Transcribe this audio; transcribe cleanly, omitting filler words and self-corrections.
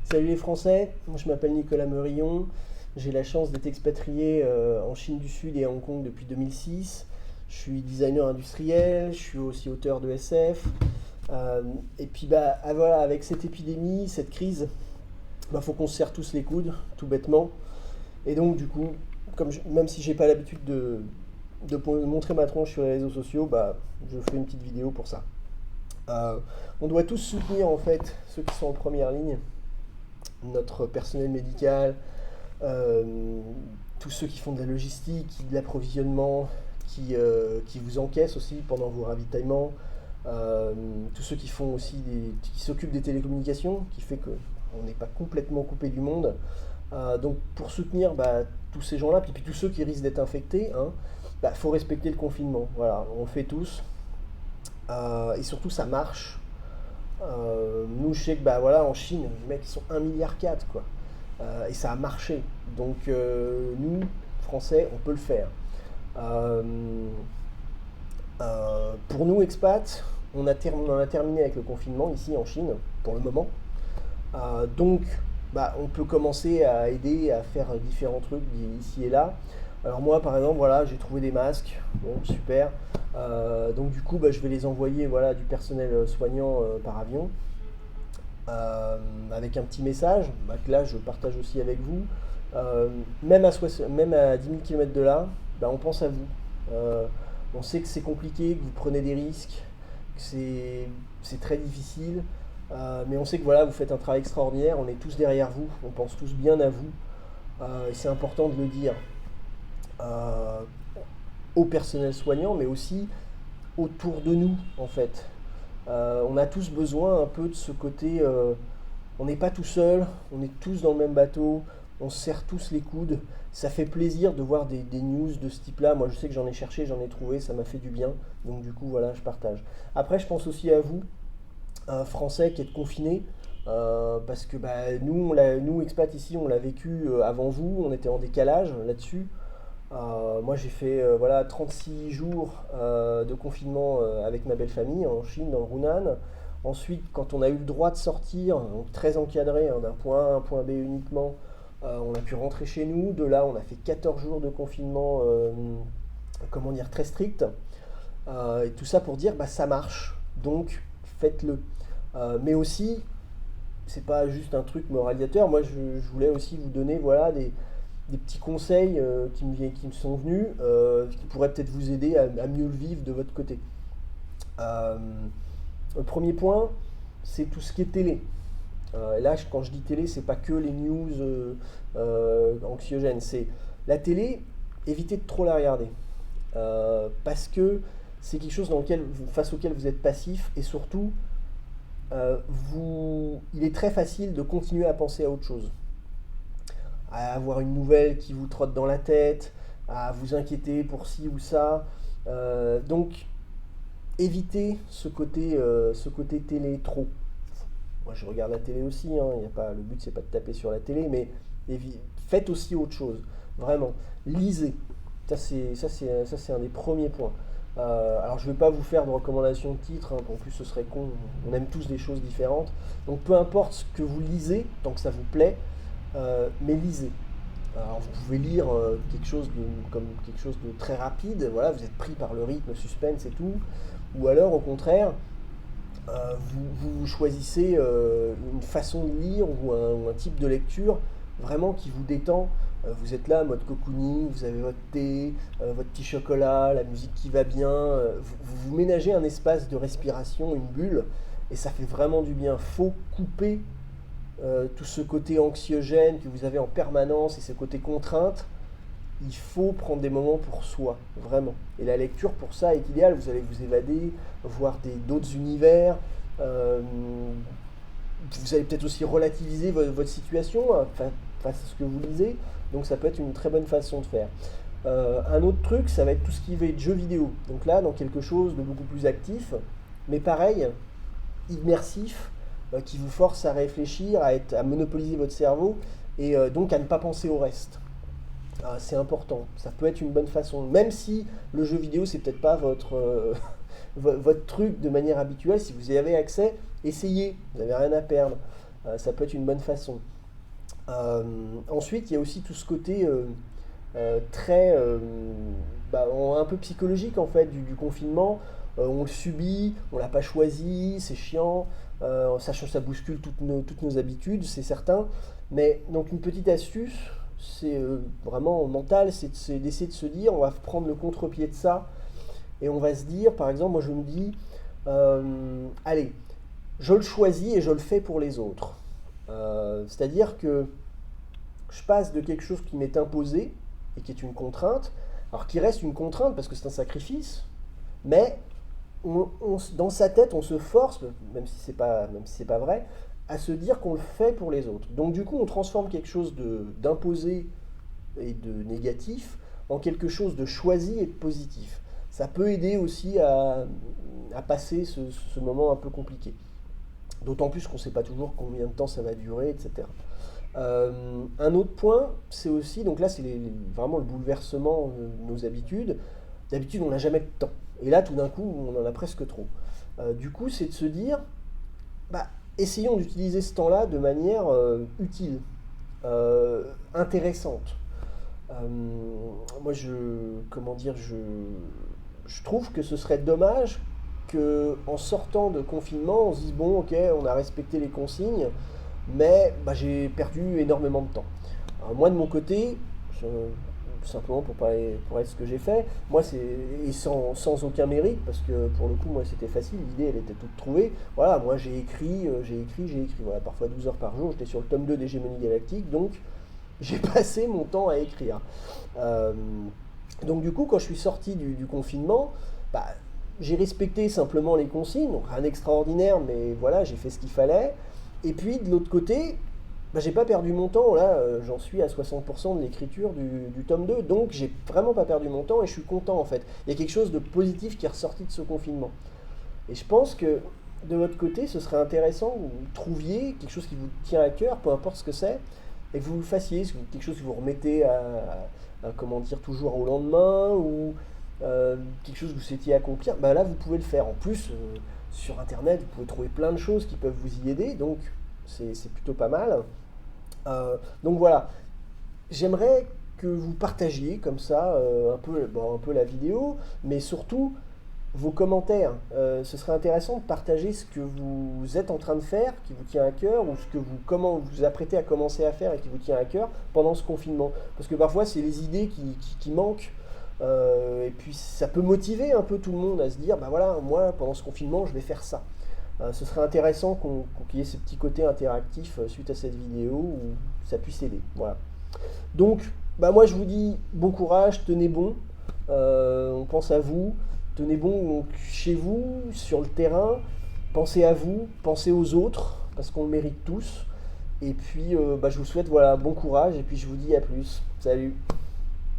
Salut les Français, moi je m'appelle Nicolas Meurillon, j'ai la chance d'être expatrié en Chine du Sud et à Hong Kong depuis 2006. Je suis designer industriel, je suis aussi auteur de SF. Euh, et puis voilà, avec cette épidémie, cette crise, faut qu'on se serre tous les coudes, tout bêtement. Et donc du coup, même si j'ai pas l'habitude de montrer ma tronche sur les réseaux sociaux, je fais une petite vidéo pour ça. Euh, on doit tous soutenir en fait ceux qui sont en première ligne, notre personnel médical, euh, tous ceux qui font de la logistique, de l'approvisionnement, qui vous encaissent aussi pendant vos ravitaillements, tous ceux qui font aussi qui s'occupent des télécommunications, qui fait qu'on n'est pas complètement coupé du monde. Donc pour soutenir tous ces gens-là, puis tous ceux qui risquent d'être infectés, faut respecter le confinement. Voilà, on le fait tous. Et surtout ça marche. Nous, je sais que voilà, en Chine, les mecs ils sont 1,4 milliard quoi. Et ça a marché. Donc nous, Français, on peut le faire. Euh, pour nous, expats, on en a terminé avec le confinement ici en Chine, pour le moment. Donc, on peut commencer à aider à faire différents trucs ici et là. Alors moi, par exemple, voilà, j'ai trouvé des masques, bon, super. Donc du coup, je vais les envoyer, voilà, du personnel soignant par avion, avec un petit message, que là, je partage aussi avec vous. Euh, même à 10 000 km de là, on pense à vous. On sait que c'est compliqué, que vous prenez des risques, que c'est très difficile. Mais on sait que voilà, vous faites un travail extraordinaire, on est tous derrière vous, on pense tous bien à vous. Et c'est important de le dire euh, au personnel soignant, mais aussi autour de nous, en fait. On a tous besoin un peu de ce côté. On n'est pas tout seul, on est tous dans le même bateau, on se serre tous les coudes. Ça fait plaisir de voir des news de ce type-là. Moi, je sais que j'en ai cherché, j'en ai trouvé, ça m'a fait du bien. Donc, du coup, voilà, je partage. Après, je pense aussi à vous, Français qui êtes confinés. Parce que nous, expats ici, on l'a vécu avant vous, on était en décalage là-dessus. Moi, j'ai fait voilà, 36 jours de confinement avec ma belle famille en Chine, dans le Hunan. Ensuite, quand on a eu le droit de sortir, donc très encadré, d'un point A à un point B uniquement, on a pu rentrer chez nous. De là, on a fait 14 jours de confinement, comment dire, très strict. Et tout ça pour dire, ça marche, donc faites-le. Mais aussi, c'est pas juste un truc moralisateur. Moi, je voulais aussi vous donner voilà, des petits conseils qui me sont venus, qui pourraient peut-être vous aider à mieux le vivre de votre côté. Euh, le premier point, c'est tout ce qui est télé. Et là, quand je dis télé, c'est pas que les news anxiogènes. C'est la télé, évitez de trop la regarder. Parce que c'est quelque chose face auquel vous êtes passif et surtout, il est très facile de continuer à penser à autre chose, à avoir une nouvelle qui vous trotte dans la tête, à vous inquiéter pour ci ou ça. Donc, évitez ce côté télé trop. Moi, je regarde la télé aussi, hein, y a pas, le but c'est pas de taper sur la télé, mais faites aussi autre chose. Vraiment, lisez. Ça c'est un des premiers points. Alors je ne vais pas vous faire de recommandations de titres, hein, en plus ce serait con, on aime tous des choses différentes. Donc peu importe ce que vous lisez, tant que ça vous plaît, mais lisez. Alors vous pouvez lire comme quelque chose de très rapide, voilà, vous êtes pris par le rythme, le suspense et tout, ou alors au contraire, vous choisissez une façon de lire ou un type de lecture vraiment qui vous détend. Vous êtes là, mode cocooning, vous avez votre thé, votre petit chocolat, la musique qui va bien. Vous ménagez un espace de respiration, une bulle, et ça fait vraiment du bien. Faut couper tout ce côté anxiogène que vous avez en permanence et ce côté contrainte. Il faut prendre des moments pour soi, vraiment. Et la lecture, pour ça, est idéale. Vous allez vous évader, voir d'autres univers. Euh, Vous allez peut-être aussi relativiser votre situation, hein, face à ce que vous lisez. Donc ça peut être une très bonne façon de faire. Un autre truc, ça va être tout ce qui va être jeux vidéo. Donc là, dans quelque chose de beaucoup plus actif, mais pareil, immersif, qui vous force à réfléchir, à monopoliser votre cerveau et donc à ne pas penser au reste. C'est important. Ça peut être une bonne façon. Même si le jeu vidéo, c'est peut-être pas votre truc de manière habituelle, si vous y avez accès, essayez. Vous n'avez rien à perdre. Ça peut être une bonne façon. Ensuite, il y a aussi tout ce côté très un peu psychologique en fait du confinement. On le subit, on l'a pas choisi, c'est chiant, ça bouscule toutes nos habitudes, c'est certain. Mais donc une petite astuce, c'est vraiment mental, c'est d'essayer de se dire, on va prendre le contre-pied de ça et on va se dire, par exemple, moi je me dis, allez, je le choisis et je le fais pour les autres. C'est-à-dire que je passe de quelque chose qui m'est imposé et qui est une contrainte, alors qui reste une contrainte parce que c'est un sacrifice, mais dans sa tête, on se force, même si c'est pas vrai, à se dire qu'on le fait pour les autres. Donc du coup, on transforme quelque chose d'imposé et de négatif en quelque chose de choisi et de positif. Ça peut aider aussi à passer ce moment un peu compliqué. D'autant plus qu'on ne sait pas toujours combien de temps ça va durer, etc. Un autre point, c'est aussi, donc là c'est vraiment le bouleversement de nos habitudes. D'habitude on n'a jamais de temps. Et là tout d'un coup on en a presque trop. Du coup c'est de se dire, bah, essayons d'utiliser ce temps-là de manière utile, intéressante. Moi je trouve que ce serait dommage que en sortant de confinement on se dise bon ok on a respecté les consignes mais bah, j'ai perdu énormément de temps. Alors, moi, de mon côté, tout simplement pour être ce que j'ai fait, moi, et sans aucun mérite, parce que pour le coup, moi, c'était facile, l'idée, elle était toute trouvée. Voilà, moi, j'ai écrit. Voilà, parfois 12 heures par jour, j'étais sur le tome 2 des Gémonies Galactiques, donc j'ai passé mon temps à écrire. Euh, donc, du coup, quand je suis sorti du confinement, bah, j'ai respecté simplement les consignes, donc rien d'extraordinaire, mais voilà, j'ai fait ce qu'il fallait. Et puis de l'autre côté, bah, j'ai pas perdu mon temps. Là, j'en suis à 60% de l'écriture du tome 2. Donc j'ai vraiment pas perdu mon temps et je suis content en fait. Il y a quelque chose de positif qui est ressorti de ce confinement. Et je pense que de votre côté, ce serait intéressant que vous trouviez quelque chose qui vous tient à cœur, peu importe ce que c'est, et que vous le fassiez. Quelque chose que vous remettez comment dire, toujours au lendemain ou quelque chose que vous souhaitiez accomplir. Bah là, vous pouvez le faire. En plus, sur Internet, vous pouvez trouver plein de choses qui peuvent vous y aider, donc c'est plutôt pas mal. Donc voilà, j'aimerais que vous partagiez comme ça un peu la vidéo, mais surtout vos commentaires. Ce serait intéressant de partager ce que vous êtes en train de faire, qui vous tient à cœur, ou comment vous vous apprêtez à commencer à faire et qui vous tient à cœur pendant ce confinement. Parce que parfois, c'est les idées qui manquent. Et puis ça peut motiver un peu tout le monde à se dire, bah voilà, moi pendant ce confinement je vais faire ça. Ce serait intéressant qu'il y ait ce petit côté interactif suite à cette vidéo où ça puisse aider. Voilà. Donc, bah moi je vous dis bon courage, tenez bon, on pense à vous, tenez bon donc, chez vous, sur le terrain, pensez à vous, pensez aux autres, parce qu'on le mérite tous. Et puis bah, je vous souhaite voilà, bon courage et puis je vous dis à plus. Salut.